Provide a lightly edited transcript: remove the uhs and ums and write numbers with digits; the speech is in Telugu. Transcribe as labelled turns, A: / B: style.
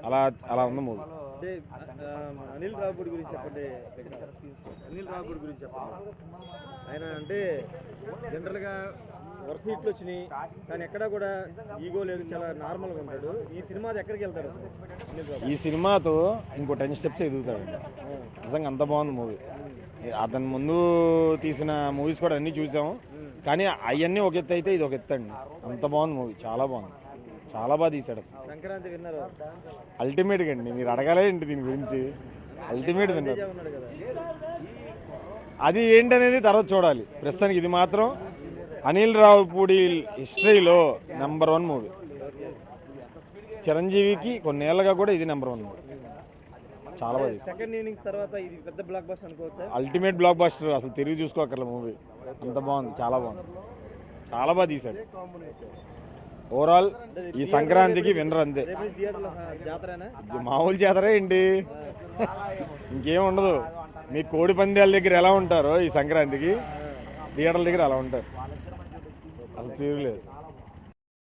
A: అలా అలా ఉంది మూవీ.
B: అంటే అనిల్ రావిపూడి గురించి చెప్పండి. అనిల్ రావిపూడి గురించి చెప్పండి. ఆయన అంటే జనరల్గా వరుస హిట్లు వచ్చినాయి, కానీ ఎక్కడా కూడా ఈగో లేదు, చాలా నార్మల్గా ఉంటాడు. ఈ సినిమా ఎక్కడికి వెళ్తాడు?
A: ఈ సినిమాతో ఇంకో 10 స్టెప్స్ ఎదుగుతాడు. నిజంగా అంత బాగుంది మూవీ. అతని ముందు తీసిన మూవీస్ కూడా అన్నీ చూసాము, కానీ అవన్నీ ఒక ఎత్తు అయితే ఇది ఒక ఎత్తు అండి. అంత బాగుంది మూవీ, చాలా బాగుంది, చాలా బాగా తీశాడు.
B: సంక్రాంతి విన్నారు
A: అల్టిమేట్గా అండి, మీరు అడగాలే ఏంటి దీని గురించి. అల్టిమేట్ విన్నారు. అది ఏంటనేది తర్వాత చూడాలి. ప్రస్తుతానికి ఇది మాత్రం అనిల్ రావిపూడి హిస్టరీలో నెంబర్ 1 మూవీ. చిరంజీవికి కొన్నేళ్లుగా కూడా ఇది నెంబర్ 1 మూవీ. చాలా బాగా.
B: సెకండ్ ఇన్నింగ్స్ తర్వాత ఇది పెద్ద బ్లాక్ బస్టర్ అనుకోవచ్చా?
A: అల్టిమేట్ బ్లాక్ బస్టర్, అసలు తిరిగి చూసుకోకర్ల మూవీ. అంత బాగుంది, చాలా బాగుంది, చాలా బాగా తీశాడు. ఓవరాల్ ఈ సంక్రాంతికి విన్నర్ అంతే. మామూలు జాతరే ఏంటి, ఇంకేం ఉండదు. మీ కోడి పందాల దగ్గర ఎలా ఉంటారో ఈ సంక్రాంతికి థియేటర్ల దగ్గర అలా ఉంటారు. అసలు తీరులేదు.